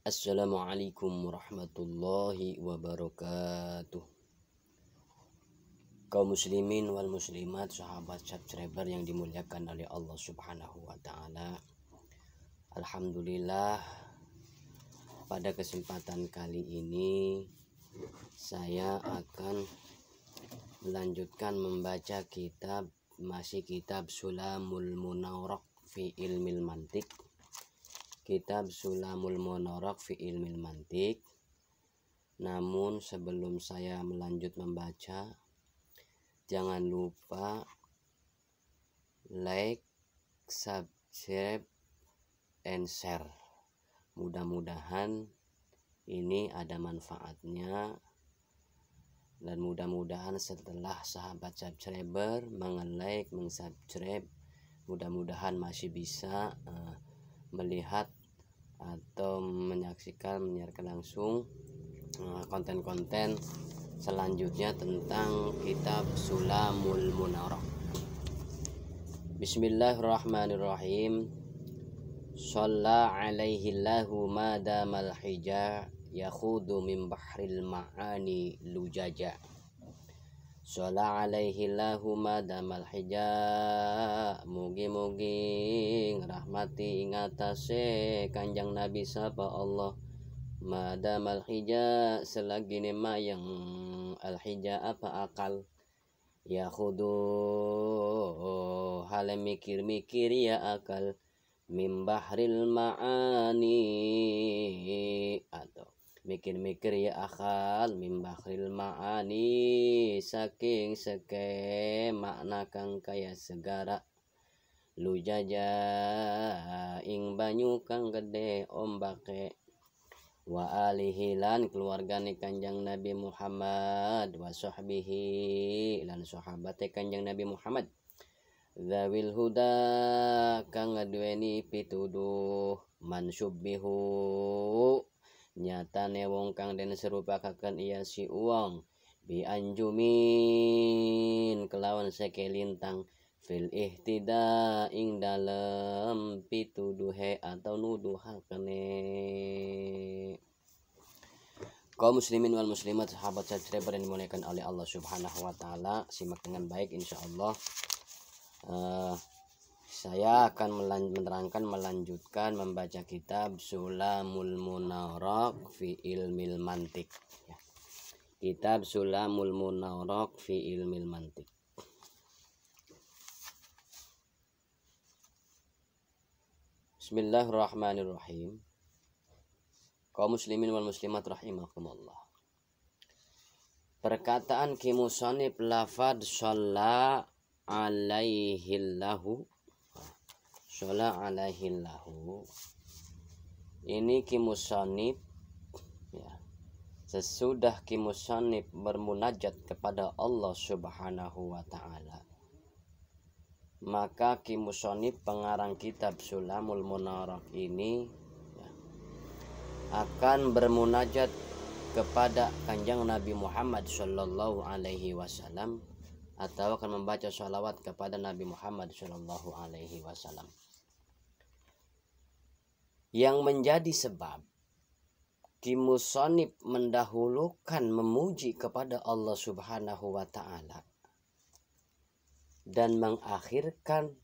Assalamualaikum warahmatullahi wabarakatuh. Kaum muslimin wal muslimat, sahabat subscriber yang dimuliakan oleh Allah Subhanahu wa taala. Alhamdulillah, pada kesempatan kali ini saya akan melanjutkan membaca kitab Sulamul Munawwarah fi Ilmil Mantiq. Kitab Sulamul Munawwarah fi Ilmil Mantiq. Namun sebelum saya melanjut membaca, jangan lupa like, subscribe, and share. Mudah-mudahan ini ada manfaatnya, dan mudah-mudahan setelah sahabat subscriber meng-like, meng-subscribe, mudah-mudahan masih bisa melihat atau menyiarkan langsung konten-konten selanjutnya tentang kitab Sulamul Munawwarah. Bismillahirrahmanirrahim. Shalla alaihi lahu madamal hija yakhudu min bahril ma'ani lujaja. Shalla alaihi lahu madamal hija, mugi-mugi ngrahmati ingatase Kanjeng Nabi sapa Allah madamal hija, selagi mayang al hija apa akal, ya khudu hale mikir-mikir ya akal, min bahril ma'ani, atau mikir-mikir ya akal, min bahril ma'ani, saking seke makna kang kaya segara, lujaja ing banyu kang gede ombake, wa alihi lan keluargane Kanjeng Nabi Muhammad, wa sahbihi lan sahabate Kanjeng Nabi Muhammad, zawil huda kang ngaduweni pituduh, mansyubbihu nyatane wong kang den serupakaken iya si uwong, bi anjumin kelawan sekelintang, fil ihtida ing dalem pituduhe atau nuduhakene. Kaum muslimin wal muslimat, sahabat subscriber yang dimuliakan oleh Allah Subhanahu wa taala, simak dengan baik insyaallah. Saya akan melanjutkan membaca kitab Sulamul Munawwarah fi Ilmil Mantiq. Kitab Sulamul Munawwarah fi Ilmil Mantiq. Bismillahirrahmanirrahim. Kaum muslimin wal muslimat rahimakumullah. Perkataan kimusonib lafad shalla alaihillahu, shalla alaihillahu, ini kimusonib ya, sesudah kimusonib bermunajat kepada Allah Subhanahu wa ta'ala, maka kimusonib pengarang kitab Sulamul Munawwarah ini ya, akan bermunajat kepada Kanjeng Nabi Muhammad sallallahu alaihi wasallam, atau akan membaca sholawat kepada Nabi Muhammad sallallahu alaihi wasallam. Yang menjadi sebab kimusonib mendahulukan memuji kepada Allah Subhanahu wa ta'ala dan mengakhirkan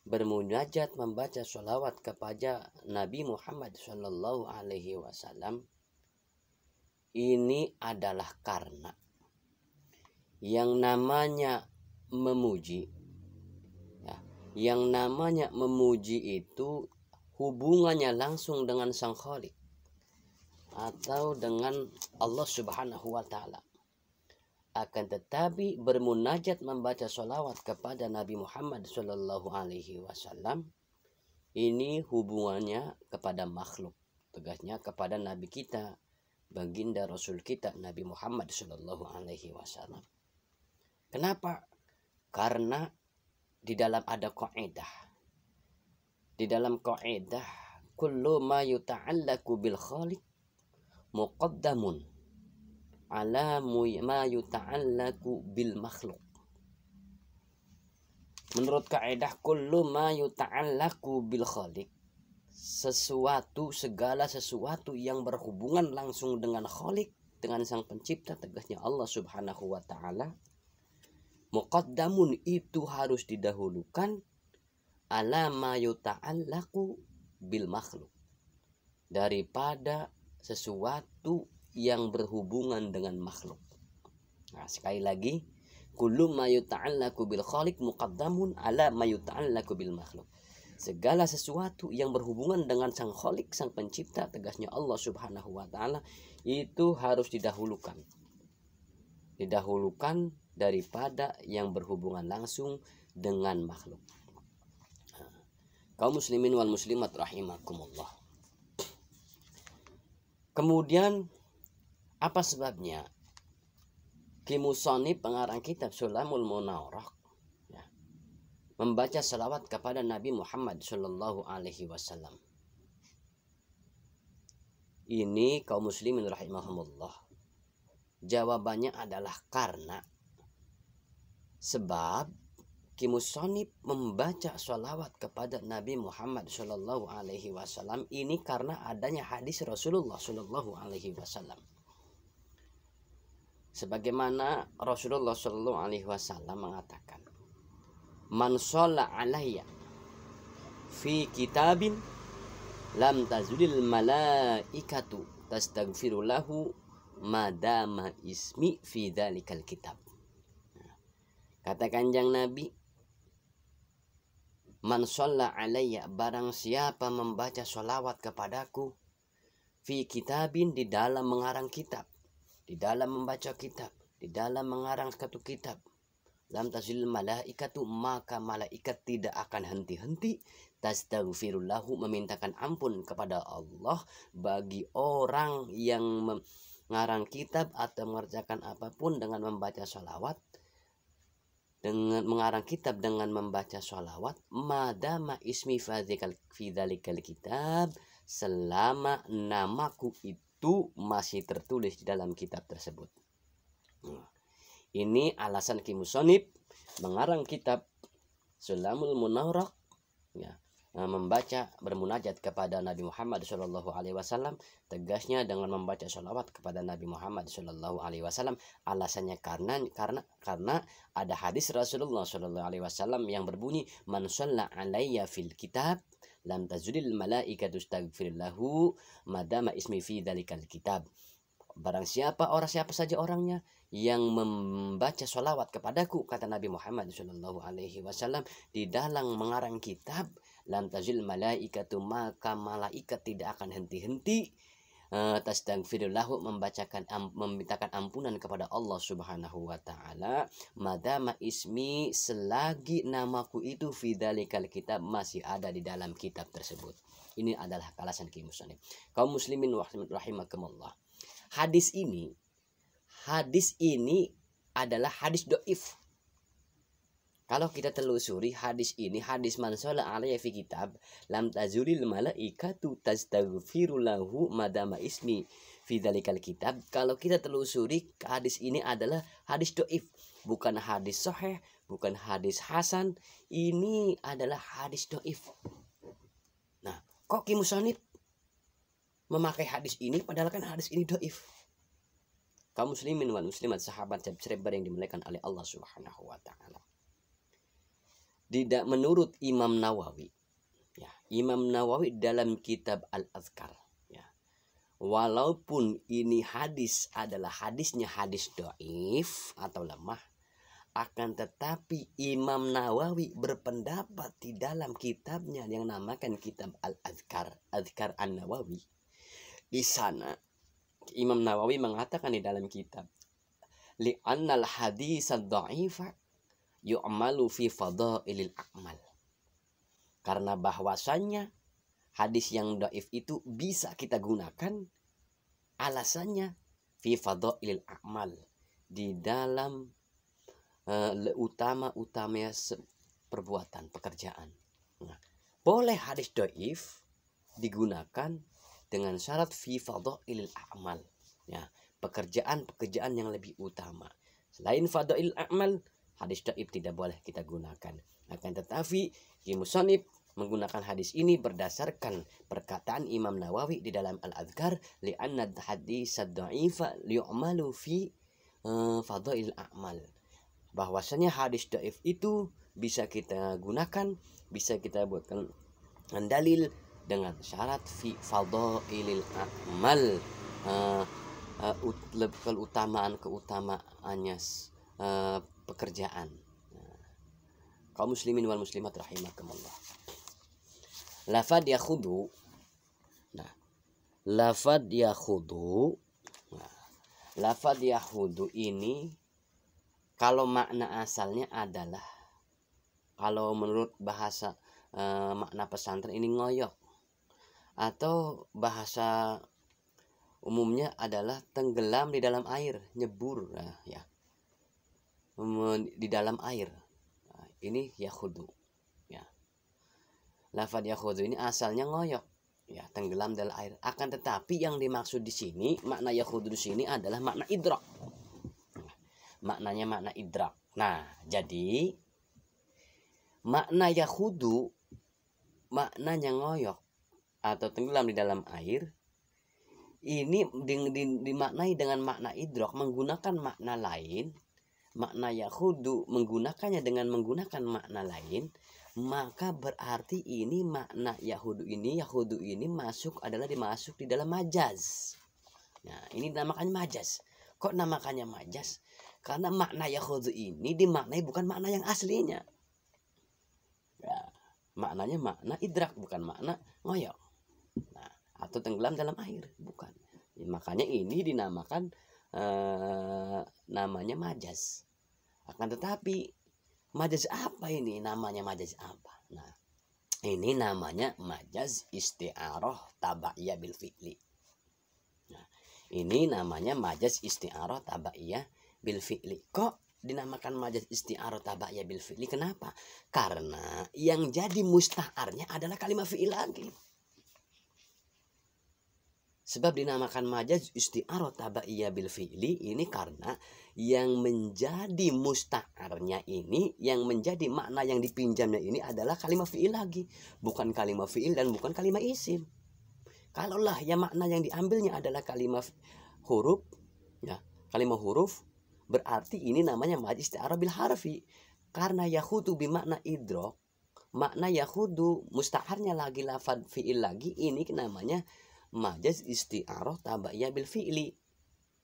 bermunajat membaca sholawat kepada Nabi Muhammad sallallahu alaihi wasallam, ini adalah karena yang namanya memuji ya, yang namanya memuji itu hubungannya langsung dengan Sang Khalik atau dengan Allah Subhanahu wa ta'ala. Akan tetapi bermunajat membaca sholawat kepada Nabi Muhammad sallallahu alaihi wasallam ini hubungannya kepada makhluk, tegasnya kepada Nabi kita, baginda Rasul kita Nabi Muhammad sallallahu alaihi wasallam. Kenapa? Karena di dalam ada kaidah. Di dalam kaidah kullu ma yuta'allaku bil khaliq muqaddamun ala ma yuta'allaku bil makhluk. Menurut kaidah kullu ma yuta'allaku bil khaliq, segala sesuatu yang berhubungan langsung dengan Khalik, dengan sang pencipta, tegasnya Allah Subhanahu wa taala, muqaddamun itu harus didahulukan ala ma yuta'allaqu bil makhluk, daripada sesuatu yang berhubungan dengan makhluk. Nah, sekali lagi, kullu ma yuta'allaqu bil khaliq muqaddamun ala ma yuta'allaqu bil makhluk. Segala sesuatu yang berhubungan dengan sang khalik, sang pencipta, tegasnya Allah Subhanahu wa taala, itu harus didahulukan. Didahulukan daripada yang berhubungan langsung dengan makhluk. Kaum muslimin wal muslimat rahimakumullah. Kemudian apa sebabnya Ki Musonib, pengarang kitab Sulamul Munawwarah, ya, membaca salawat kepada Nabi Muhammad Shallallahu Alaihi Wasallam? Ini kaum muslimin rahimahumullah, jawabannya adalah karena sebab Ki Musonib membaca salawat kepada Nabi Muhammad Shallallahu Alaihi Wasallam ini karena adanya hadis Rasulullah Shallallahu Alaihi Wasallam. Sebagaimana Rasulullah Shallallahu Alaihi Wasallam mengatakan, man shalla alayya fi kitabin lam tazulil malaikatu tastaghfiru lahu madama ismi fi dzalikal kitab. Kata Kanjeng Nabi, man shalla alayya, barang siapa membaca sholawat kepadaku, fi kitabin, di dalam mengarang kitab, di dalam membaca kitab, di dalam mengarang satu kitab, lam tazil malaikatu, maka malaikat tidak akan henti-henti tastaghfirullahu, memintakan ampun kepada Allah bagi orang yang mengarang kitab atau mengerjakan apapun dengan membaca sholawat, dengan mengarang kitab dengan membaca sholawat, madama ismi fi dzalikal kitab, selama namaku itu masih tertulis di dalam kitab tersebut. Ini alasan Ki Musonib mengarang kitab Sulamul Munawwarah, ya, membaca bermunajat kepada Nabi Muhammad Shallallahu Alaihi Wasallam, tegasnya dengan membaca sholawat kepada Nabi Muhammad Shallallahu Alaihi Wasallam. Alasannya karena ada hadis Rasulullah Shallallahu Alaihi Wasallam yang berbunyi, man shalla alayya fil kitab lam tazulil malaikatu tastaghfir lahu madama ismi fi dzalikal kitab. Barang siapa saja orangnya yang membaca sholawat kepadaku, kata Nabi Muhammad Shallallahu Alaihi Wasallam, di dalam mengarang kitab, lam tazil malaikatu, maka malaikat tidak akan henti-henti tastaghfirullahu, memintakan ampunan kepada Allah Subhanahu wa taala, madama ismi, selagi namaku itu fi dzalikal kitab, masih ada di dalam kitab tersebut. Ini adalah alasan Ki Musonib. Kaum muslimin rahimakumullah. Hadis ini adalah hadis doif. Kalau kita telusuri hadis ini, hadis man shalla alayya fi kitab lam tazulil malaikatu tastaghfiru lahu madama ismi fi dzalikal kitab. Kalau kita telusuri, hadis ini adalah hadis doif, bukan hadis sahih, bukan hadis hasan. Ini adalah hadis doif. Nah, kok Ki Musonib memakai hadis ini padahal kan hadis ini doif? Kaum muslimin wal muslimat, sahabat subscriber yang dimuliakan oleh Allah Subhanahu wa taala. Tidak menurut Imam Nawawi, ya, Imam Nawawi dalam kitab Al-Adhkar, ya, walaupun ini hadis adalah hadisnya hadis doif atau lemah, akan tetapi Imam Nawawi berpendapat di dalam kitabnya yang namakan kitab Al-Adhkar, Adhkar An-Nawawi. Di sana Imam Nawawi mengatakan di dalam kitab, li'annal hadis ad-dha'ifa yu'malu fi fadailil a'mal. Karena bahwasannya hadis yang dhaif itu bisa kita gunakan, alasannya fi fadailil a'mal, di dalam utama-utamanya perbuatan, pekerjaan. Nah, boleh hadis dhaif digunakan dengan syarat fi fadailil a'mal, ya, pekerjaan yang lebih utama. Selain fadail a'mal, hadis dhaif tidak boleh kita gunakan. Akan tetapi Ki Musonib menggunakan hadis ini berdasarkan perkataan Imam Nawawi di dalam Al-Adhkar, li'anna hadis ad-dha'ifa li'u'malu fi fadhail a'mal. Bahwasanya hadis dhaif itu bisa kita gunakan, bisa kita buatkan dalil dengan syarat fi fadhailil a'mal, keutamaannya pekerjaan. Kaum muslimin wal muslimat rahimakumullah. Lafad yakhudu. Nah, lafad yakhudu. Nah, lafad yakhudu ini kalau makna asalnya adalah, kalau menurut bahasa makna pesantren ini ngoyok, atau bahasa umumnya adalah tenggelam di dalam air, nyebur, nah, ya, di dalam air. Nah, ini yakhudu. Lafad yakhudu ini asalnya ngoyok, ya, tenggelam dalam air. Akan tetapi yang dimaksud di sini, makna yakhudu di sini adalah makna idrak. Maknanya makna idrak. Nah, jadi makna yakhudu, maknanya ngoyok atau tenggelam di dalam air, ini dimaknai dengan makna idrak menggunakan makna lain. Makna yakhudu menggunakannya dengan menggunakan makna lain, maka berarti ini makna yakhudu ini dimasuk di dalam majaz. Nah, ini dinamakan majaz. Kok namakannya majaz? Karena makna yakhudu ini dimaknai bukan makna yang aslinya. Ya, maknanya makna idrak, bukan makna ngoyok. Nah, atau tenggelam dalam air, bukan. Ya, makanya ini dinamakan namanya majaz. Akan tetapi majaz apa ini? Namanya majaz apa? Nah, ini namanya majaz isti'arah tabaiyah bil fi'li. Nah, ini namanya majaz isti'arah tabaiyah bil fi'li. Kok dinamakan majaz isti'arah tabaiyah bil fi'li? Kenapa? Karena yang jadi musta'arnya adalah kalimat fi'il lagi. Sebab dinamakan majaz isti'arah tabaiyah bil fi'li ini karena yang menjadi musta'arnya ini, yang menjadi makna yang dipinjamnya ini adalah kalimat fi'il lagi, bukan kalimat fi'il dan bukan kalimat isim. Kalaulah ya makna yang diambilnya adalah kalimat huruf, ya, kalimat huruf, berarti ini namanya majaz isti'arah bil harfi. Karena yakhudu bimakna idrak, makna yakhudu musta'arnya lagi lafad fi'il lagi, ini namanya majaz isti'arah tabaiyah bil fi'li.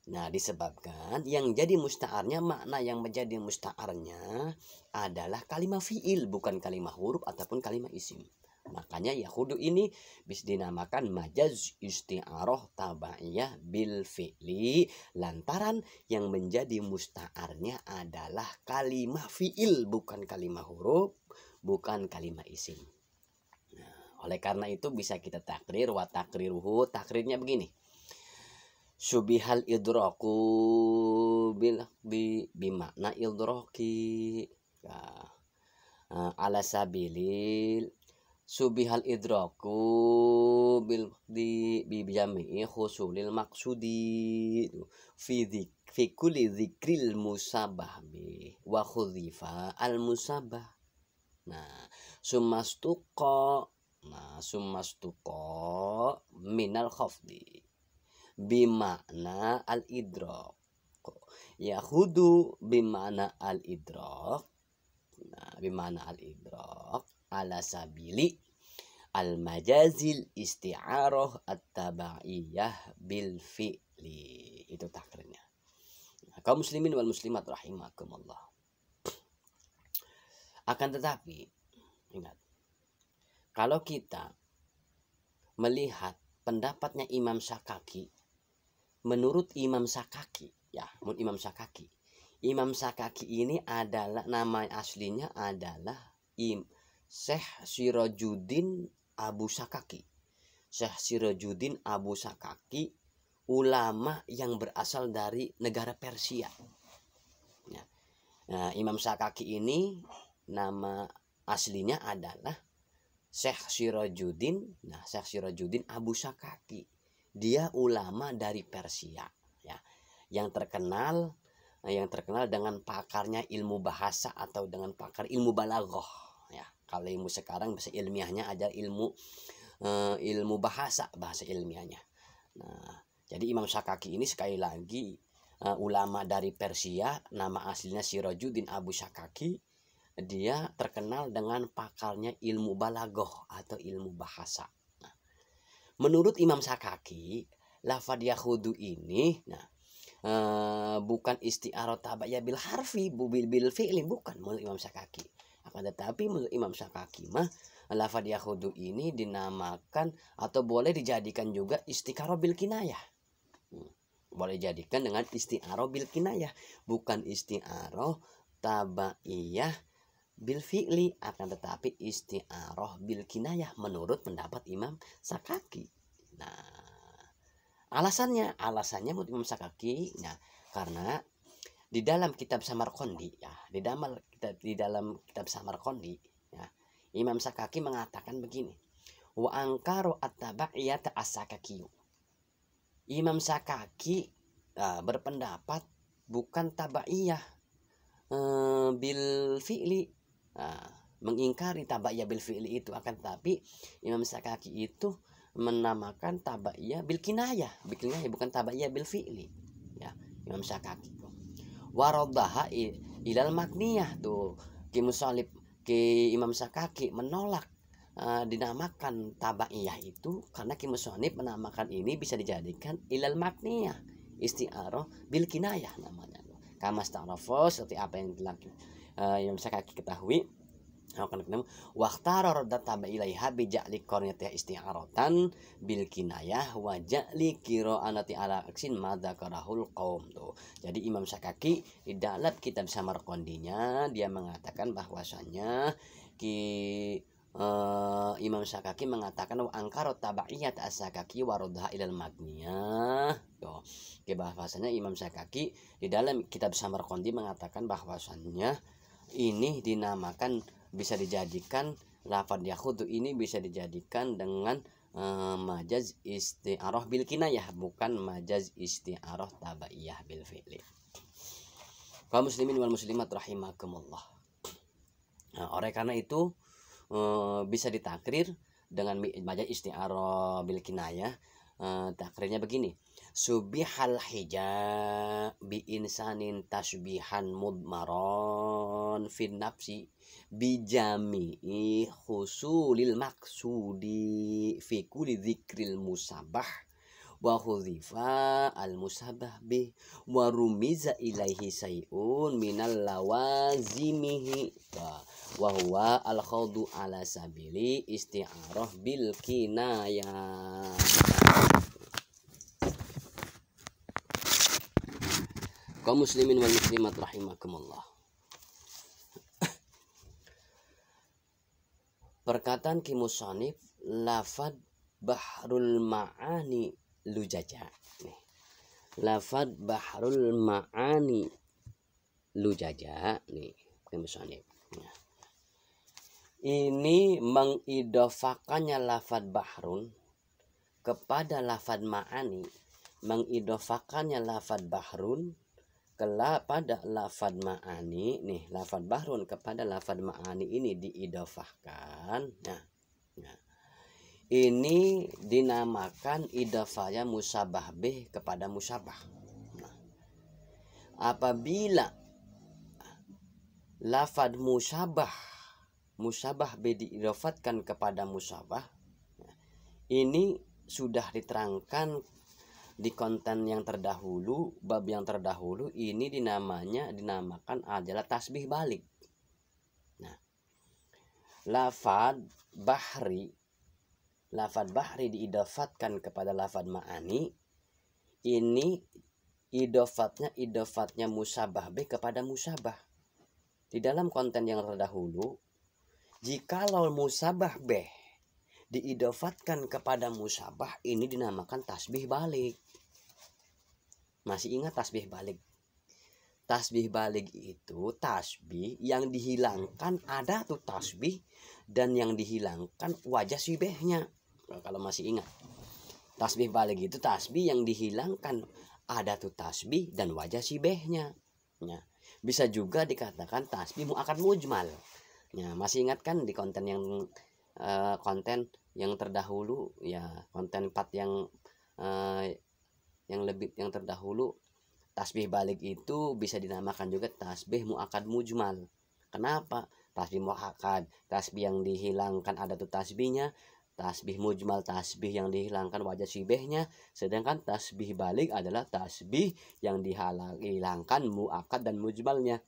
Nah, disebabkan yang jadi musta'arnya, makna yang menjadi musta'arnya adalah kalimat fi'il, bukan kalimat huruf ataupun kalimat isim. Makanya yakhudu ini bisa dinamakan majaz isti'arah tabaiyah bil fi'li, lantaran yang menjadi musta'arnya adalah kalimat fi'il, bukan kalimat huruf, bukan kalimat isim. Oleh karena itu bisa kita takrir, wa takriruhu, takrirnya begini. Subihal idraku bimakna idraki, ya, ala sabilil subihal idraku bi jami'i khusulil maksudi fi kulli dzikril musabah bi wa khudzifa al musabah. Nah, sumastuqa, minal khafdi bimakna al idrak, yakhudu bimakna al idrak. Nah, bimakna al idrak ala sabili al majazil isti'arah at-tabaiyah bil fi'li. Itu takrirnya. Nah, kaum muslimin wal muslimat rahimakumullah. Akan tetapi ingat, kalau kita melihat pendapatnya Imam Sakaki, menurut Imam Sakaki, ya, menurut Imam Sakaki, Imam Sakaki ini adalah nama aslinya adalah Syekh Sirajuddin Abu Sakaki. Syekh Sirajuddin Abu Sakaki, ulama yang berasal dari negara Persia. Ya. Nah, Imam Sakaki ini nama aslinya adalah Syekh Sirajuddin. Nah, Syekh Sirajuddin Abu Sakaki, dia ulama dari Persia, ya, yang terkenal dengan pakarnya ilmu bahasa atau dengan pakar ilmu balaghah, ya. Kalau ilmu sekarang bahasa ilmiahnya aja ilmu bahasa ilmiahnya. Nah, jadi Imam Syakaki ini sekali lagi ulama dari Persia, nama aslinya Sirajuddin Abu Syakaki. Dia terkenal dengan pakarnya ilmu balaghah atau ilmu bahasa. Nah, menurut Imam Syakaki, lafadz yahudu ini bukan isti'arah tabaiyah bil harfi bil fi'li, bukan menurut Imam Syakaki. Akan tetapi menurut Imam Syakaki mah lafadz yahudu ini dinamakan atau boleh dijadikan juga isti'arah bil kinayah. Boleh jadikan dengan isti'arah bil kinayah, bukan isti'arah tabaiyah bil fi'li, akan tetapi isti'arah bil kinayah menurut pendapat Imam Syakaki. Nah, alasannya menurut Imam Syakaki, nah, karena di dalam kitab Samarqandi ya, di dalam kitab Samarqandi ya, Imam Syakaki mengatakan begini, wa angkaru at-tabaiyata as-Syakaki. Imam Syakaki berpendapat bukan tabaiyah bil fi'li, mengingkari tabaiyah bil fi'li itu, akan tetapi Imam Syakaki itu menamakan tabaiyah bil kinayah, bukan tabaiyah bil fi'li ya, Imam Syakaki. Waraddaha ilal makniyah tuh ki Imam Syakaki menolak dinamakan tabaiyah itu karena Ki Musonib menamakan ini bisa dijadikan ilal makniyah, isti'arah bil kinayah namanya. Kama sta'rafo, seperti apa yang telah Imam Syakaki ketahui. Waqtara raddat tabailaiha bi ja'li qarniyati isti'aratan bil kinayah wa ja'li qira'anati ala aksin ma dzakarahul qaum tuh. Jadi Imam Syakaki di dalam kitab Samarqandinya dia mengatakan bahwasannya Imam Syakaki mengatakan wa angkara tabaiyat as-Syakaki wa raddaha ilal magniyah. Tuh. Bahwasanya Imam Syakaki di dalam kitab Samarqandi mengatakan bahwasannya ini dinamakan, bisa dijadikan lafadz yahudu ini bisa dijadikan dengan majaz isti'arah bil kinayah, bukan majaz isti'arah tabaiyah bil fi'li. Kaum muslimin wal muslimat rahimakumullah. Nah, oleh karena itu bisa ditakrir dengan majaz isti'arah bil kinayah. Takrirnya begini, subihal hijab bi insanin tasbihan mudmaron fin nafsi bijami'i husulil maksudi fi kulli dzikril musabah wa hudhifa al musabah bih wa rumiza ilaihi sayun minal lawazimihi wa huwa al khawdu ala sabili isti'arah bil kinayah. Kaum muslimin wal muslimat rahimakumullah. Perkataan Ki Musonib, lafadz bahrul ma'ani lujaja. Lafadz bahrul ma'ani lujaja nih Ki Musonib. Nah, ini mengidofakannya lafadz bahrun kepada lafadz ma'ani, mengidofakannya lafadz bahrun kepada lafadz ma'ani nih, lafadz bahrun kepada lafadz ma'ani ini diidofahkan. Nah, ini dinamakan idofahnya musabah bih kepada musabah. Nah, apabila lafadz musabah bih diidofatkan kepada musabah, ini sudah diterangkan di konten yang terdahulu, bab yang terdahulu, ini dinamakan adalah tasbih balik. Nah, lafadz bahri diidofatkan kepada lafadz ma'ani, ini idofatnya musabah bih kepada musabah. Di dalam konten yang terdahulu, jikalau musabah bih diidofatkan kepada musabah, ini dinamakan tasbih balik. Masih ingat tasbih balik? Tasbih balik itu tasbih yang dihilangkan, ada tuh tasbih dan yang dihilangkan wajah sibehnya. Kalau masih ingat, tasbih balik itu tasbih yang dihilangkan, ada tuh tasbih dan wajah sibehnya. Bisa juga dikatakan tasbih muakkad mujmal. Ya, masih ingat kan di konten yang terdahulu ya, konten 4 yang terdahulu, tasbih balik itu bisa dinamakan juga tasbih muakkad mujmal. Kenapa? Tasbih muakkad, tasbih yang dihilangkan ada tuh tasbihnya. Tasbih mujmal, tasbih yang dihilangkan wajah sibehnya. Sedangkan tasbih balik adalah tasbih yang dihilangkan muakkad dan mujmalnya.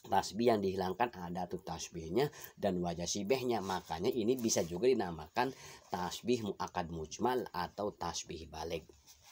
Tasbih yang dihilangkan ada tuh tasbihnya dan wajah sibehnya. Makanya ini bisa juga dinamakan tasbih muakkad mujmal atau tasbih balik.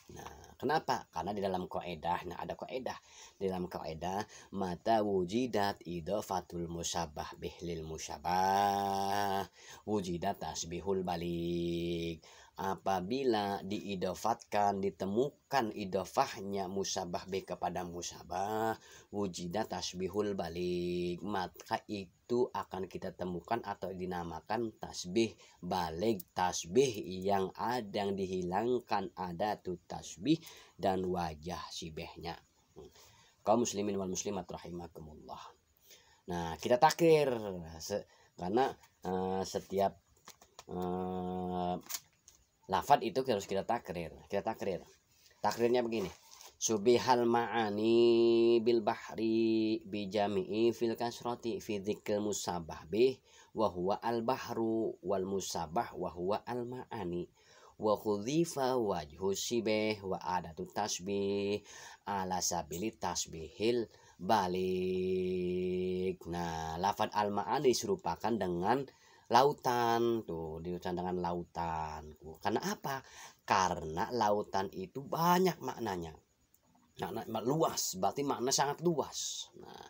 Nah, kenapa? Karena di dalam kaidah, ada kaidah. Di dalam kaidah, mata wujidat idhafatul musabbah bihlil musabbah, wujidat tasbihul balik. Apabila diidofatkan, ditemukan idofahnya musabah B kepada musabah, wujidat tasbihul balik, maka itu akan kita temukan atau dinamakan tasbih balik, tasbih yang dihilangkan ada tuh tasbih dan wajah sibehnya. Kaum muslimin wal muslimat rahimakumullah. Nah, kita takrir karena setiap lafad itu harus kita takrir. Takrirnya begini. Subihal ma'ani bil bahri bi jami'i fil kasrati fi dzikril musabbah bih wa huwa al bahru wal musabbah wa huwa al ma'ani wa khudhifa wajhu sibih wa adatu tasbih ala sabili tasbihil balik. Nah, lafad al ma'ani diserupakan dengan lautan, tuh diucapkan dengan lautan. Karena apa? Karena lautan itu banyak maknanya. Makna luas, berarti makna sangat luas. Nah,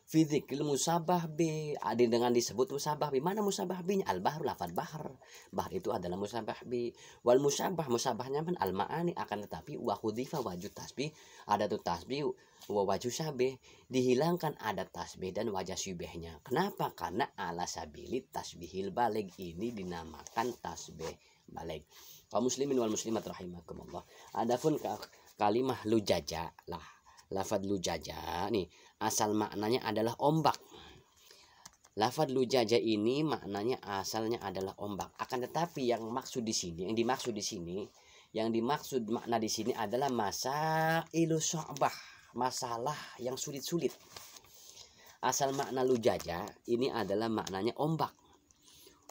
fidzikil musabah B, ada dengan disebut musabah B. Mana musabah B-nya? Al-bahru, lafad bahar. Bahar itu adalah musabah B. Wal musabahnya kan al-ma'ani, akan tetapi wa khudhifa wajhu tasbih, ada tuh tasbih wa wajhu sabih, dihilangkan ada tasbih dan wajah syibihnya. Kenapa? Karena ala sabili tasbihil balik, ini dinamakan tasbih balik. Kaum muslimin wal muslimat rahimakumullah. Adapun kalimah lujaja lah, lafad lujaja nih, asal maknanya adalah ombak. Lafad lujaja ini maknanya asalnya adalah ombak. Akan tetapi yang dimaksud makna di sini adalah masailu sya'bah, masalah yang sulit-sulit. Asal makna lujaja ini adalah maknanya ombak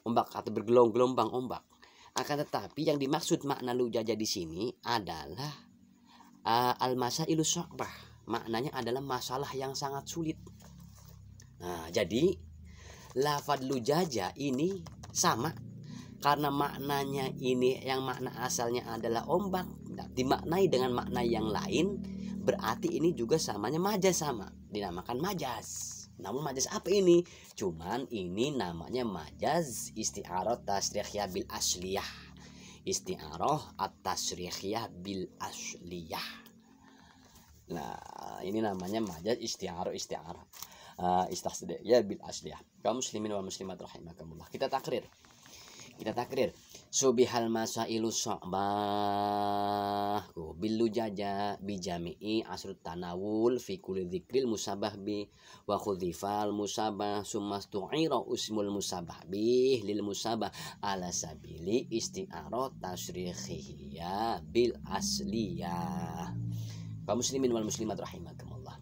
atau bergelombang ombak. Akan tetapi yang dimaksud makna lujaja di sini adalah al-masailu sya'bah, maknanya adalah masalah yang sangat sulit. Nah, jadi lafad lujaja ini sama karena maknanya ini, yang makna asalnya adalah ombak, dimaknai dengan makna yang lain, berarti ini juga samanya majaz, sama dinamakan majaz. Namun majaz apa ini? Cuman ini namanya majaz isti'arah tasrihiyah bil asliyah. Isti'arah at-tasrihiyah bil asliyah. Nah, ini namanya majaz isti'arah istasrihiyah bil asliyah. Kaum muslimin wal muslimat rahimakumullah. Kita takrir. Subihal masailu sya'bah bil lujaja bi jami'i asrut tanawul fi kulli dzikril musabah bi wa khudhifal musabah summa tu'ira usmul musabah bi lil musabah ala sabili isti'arah tasrihiyah bil asliyah. Kaum muslimin wal muslimat rahimakumullah.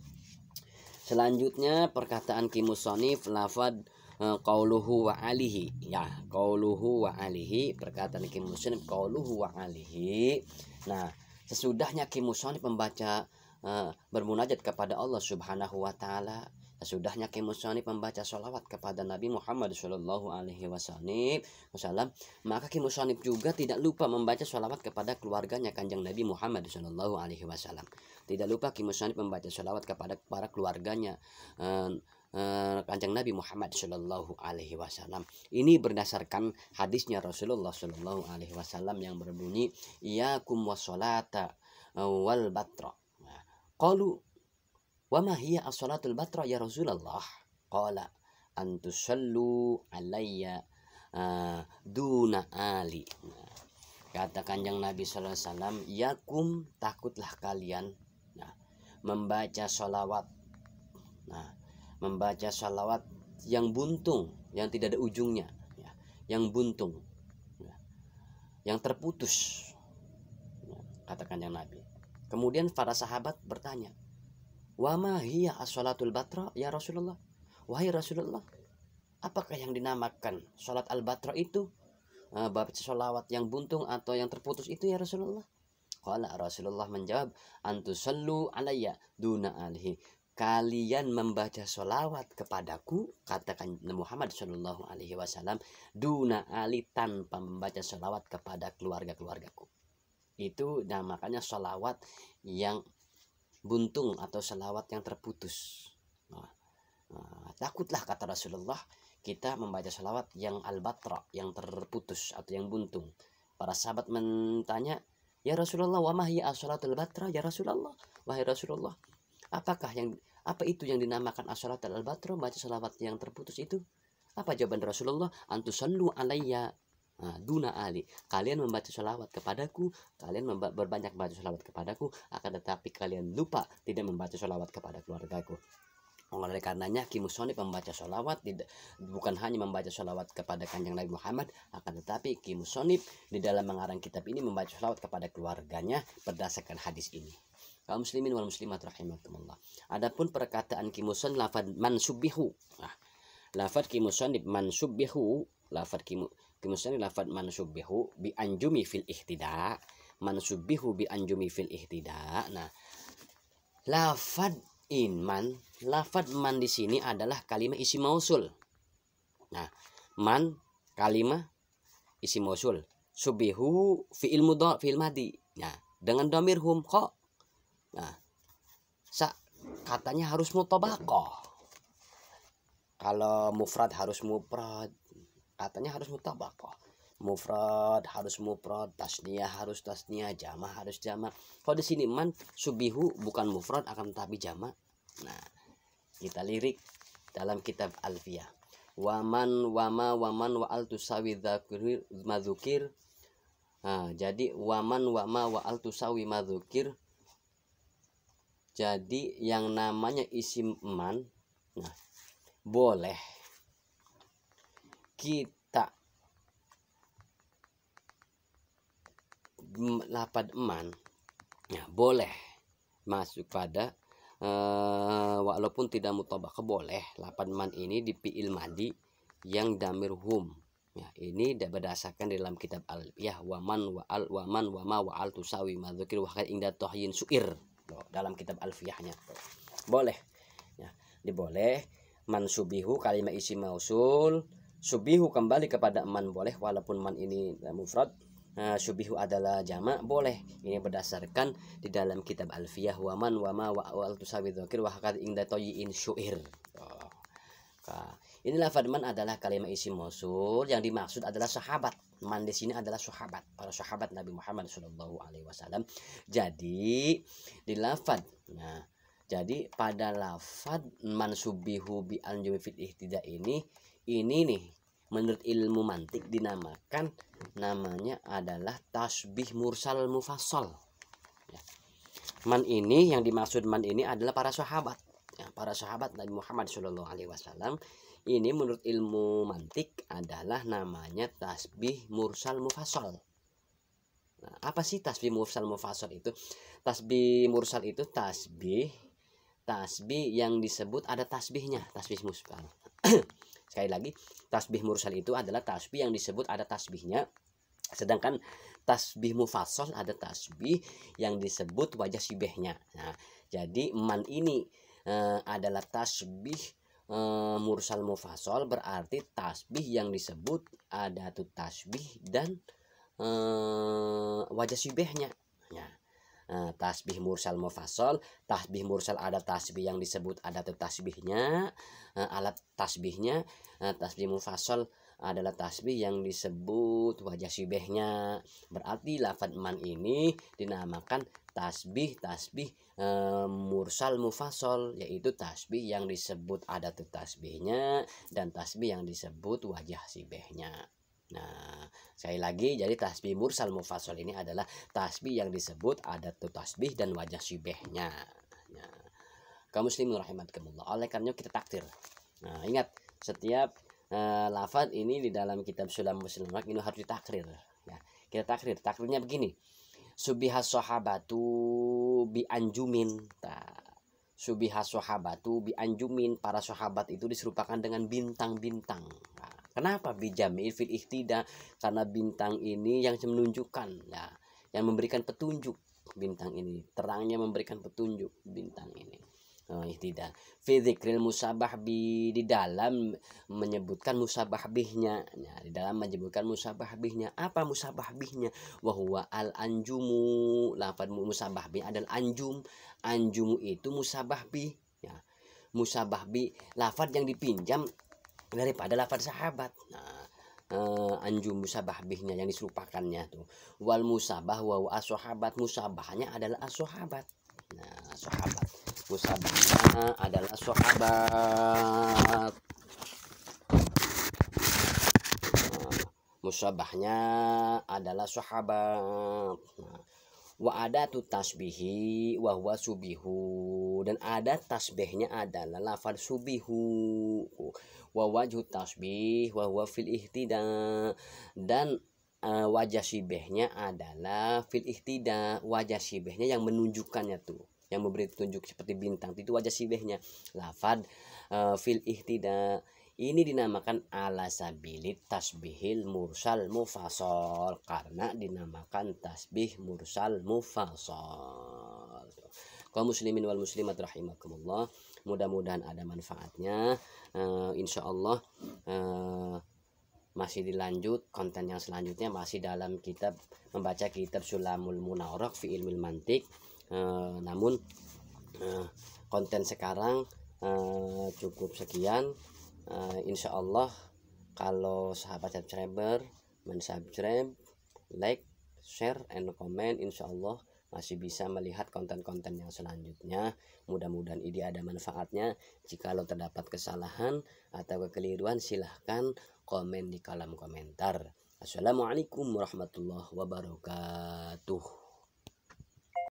Selanjutnya perkataan kimusonif lafad qauluhu wa alihi, ya, qauluhu wa alihi, perkataan kimusonif qauluhu wa alihi. Nah, sesudahnya kimusonif membaca bermunajat kepada Allah Subhanahu wa taala, sesudahnya kimusonif membaca sholawat kepada Nabi Muhammad Shallallahu Alaihi Wasallam, maka kimusonif juga tidak lupa membaca sholawat kepada keluarganya Kanjeng Nabi Muhammad Shallallahu Alaihi Wasallam. Tidak lupa kimusonif membaca sholawat kepada para keluarganya Kanjeng Nabi Muhammad Shallallahu Alaihi Wasallam. Ini berdasarkan hadisnya Rasulullah Shallallahu Alaihi Wasallam yang berbunyi, iyakum wassolata wal batra. Qalu wa ma hiya as-salatul batra ya Rasulullah? Qala antusallu alayya duna ali. Kata Kanjeng Nabi Sallallahu Alaihi Wasallam, yakum, takutlah kalian membaca sholawat. Nah, membaca sholawat yang buntung, yang tidak ada ujungnya, ya, yang buntung, ya, yang terputus, ya, katakan yang Nabi. Kemudian para sahabat bertanya, wa ma hiya as-salatul batra ya Rasulullah? Wahai Rasulullah, apakah yang dinamakan salat al-batra itu? Baca sholawat yang buntung atau yang terputus itu ya Rasulullah? Qala Rasulullah menjawab, antusallu alayya duna alihi. Kalian membaca sholawat kepadaku, katakan Muhammad Shallallahu Alaihi Wasallam, duna ali, tanpa membaca sholawat kepada keluarga-keluargaku. Itu namanya sholawat yang buntung atau sholawat yang terputus. Takutlah, kata Rasulullah, kita membaca sholawat yang al-batra, yang terputus atau yang buntung. Para sahabat bertanya, ya Rasulullah, wa ma hiya as-salatul batra ya Rasulullah? Wahai Rasulullah, apa itu yang dinamakan as-salatul batra, baca sholawat yang terputus itu? Apa jawaban Rasulullah? Antusallu alayya duna ali. Kalian membaca sholawat kepadaku, kalian berbanyak membaca sholawat kepadaku, akan tetapi kalian lupa tidak membaca sholawat kepada keluargaku. Oleh karenanya Ki Musonib membaca sholawat bukan hanya membaca sholawat kepada kanjeng Nabi Muhammad, akan tetapi Ki Musonib di dalam mengarang kitab ini membaca sholawat kepada keluarganya berdasarkan hadis ini. Kaum muslimin wal muslimat rahimakumullah. Adapun perkataan Ki Musonib lafaz mansubbihu. Lafaz Ki Musonib mansubbihu, lafaz Ki Musonib lafaz mansubbihu bi anjumi fil ihtida. Mansubbihu bi anjumi fil ihtida. Nah, lafaz lafaz man di sini adalah kalimat isim mausul. Nah, man kalimat isim mausul. Subihu fi'il mudhari fi'il madi. Nah, dengan dhamir hum kok. Nah, katanya harus mutabaqah. Kalau mufrad harus mufrad, katanya harus mutabaqah. Mufrad harus mufrad, tasniyah harus tasniyah, jama harus jama. Kalau di sini man subihu bukan mufrad akan tapi jama. Nah, kita lirik dalam kitab Alfiyah. Waman wama waman wa al tusawi dzakir madzukir. Nah, jadi waman wama wa al tusawi madzukir. Jadi yang namanya isim man, nah, boleh kita lafaz man, ya, boleh masuk pada walaupun tidak mutabaqah, boleh lafaz man ini di fi'il madi yang damir hum. Ya, ini berdasarkan dalam kitab Al-Fiyah, waman wa al waman wa ma wa al tusawi madzukir wa khair inda tahyin su'ir. Dalam kitab Al-Fiyahnya boleh, ya, diboleh. Mansubihu kalimat isim mausul, subihu kembali kepada man boleh walaupun man ini mufrad. Subihu adalah jamak, boleh. Ini berdasarkan di dalam kitab Alfiyah, waman wama wa al tusawi dzakir wa hakad inda tayyin syu'ir. Ini lafaz man adalah kalimat isim mausul, yang dimaksud adalah sahabat. Man di sini adalah sahabat, para sahabat Nabi Muhammad Shallallahu Alaihi Wasallam. Jadi di lafaz, nah, jadi pada lafaz mansubihu bi anjumi fil ihtida ini nih menurut ilmu mantik dinamakan, namanya adalah tasbih mursal mufassal. Ya. Man ini, yang dimaksud man ini adalah para sahabat, ya, para sahabat Nabi Muhammad Shallallahu Alaihi Wasallam. Ini menurut ilmu mantik adalah namanya tasbih mursal mufassal. Nah, apa sih tasbih mursal mufassal itu? Tasbih mursal itu tasbih yang disebut ada tasbihnya, tasbih mursal. Sekali lagi, tasbih mursal itu adalah tasbih yang disebut ada tasbihnya. Sedangkan tasbih mufassal ada tasbih yang disebut wajah sibehnya. Nah, jadi man ini adalah tasbih mursal mufassal, berarti tasbih yang disebut ada tuh tasbih dan wajah sibehnya. Ya. Tasbih mursal mufassal, tasbih mursal ada tasbih yang disebut ada tuh tasbihnya, alat tasbihnya. Tasbih mufassal adalah tasbih yang disebut wajah sibehnya. Berarti lafaz man ini dinamakan tasbih mursal mufassal, yaitu tasbih yang disebut ada tuh tasbihnya dan tasbih yang disebut wajah sibehnya. Nah, sekali lagi, jadi tasbih mursal mufassal ini adalah tasbih yang disebut ada tuh tasbih dan wajah sibehnya. Nah, kaum muslimin rahimakumullah, oleh karena kita takdir. Nah, ingat, Setiap lafaz ini di dalam kitab Sulamul Munawarrah ini harus ditakrir. Ya, kita takrirnya begini. Subihas sahabatu bi anjumin. Subihas sahabatu bi anjumin, para sahabat itu diserupakan dengan bintang-bintang. Nah, kenapa bijamil fil ihtida? Karena bintang ini yang menunjukkan, ya, yang memberikan petunjuk. Bintang ini terangnya memberikan petunjuk bintang ini. Ihtida fi dzikril musabah bi, di dalam menyebutkan musabah bihnya. Nah, di dalam menyebutkan musabah bihnya. Apa musabah bihnya? Wa huwa al anjumu. Lafaz musabah bih adalah anjum. Anjumu itu musabah bih, ya. Musabah bih lafaz yang dipinjam daripada lafaz sahabat. Nah, anjum musabah bihnya yang diserupakannya tuh. Wal musabah wa as-sahabat, musabahnya adalah as-sahabat. Nah, sahabat musabahnya adalah sahabat. Musabahnya adalah sahabat. Nah, wa adatu tasbihi wa huwa subihu, dan adat tasbihnya adalah lafaz subihu. Wa wajhu tasbih wa huwa fil ihtida, dan wajah sibihnya adalah fil ihtida. Wajah sibihnya yang menunjukkannya tuh, yang memberi petunjuk seperti bintang itu wajah sibihnya. Lafaz fil ihtida ini dinamakan ala sabilit tasbihil mursal mufassal, karena dinamakan tasbih mursal mufassal. Kaum muslimin wal muslimat rahimakumullah, mudah-mudahan ada manfaatnya. Insyaallah masih dilanjut konten yang selanjutnya, masih dalam kitab membaca kitab Sulamul Munawarrah fi ilmil mantik. Namun konten sekarang cukup sekian. Insya Allah kalau sahabat subscriber mensubscribe, like, share, and comment, insya Allah masih bisa melihat konten-konten yang selanjutnya. Mudah-mudahan ini ada manfaatnya. Jika lo terdapat kesalahan atau kekeliruan, silahkan komen di kolom komentar. Assalamualaikum warahmatullahi wabarakatuh.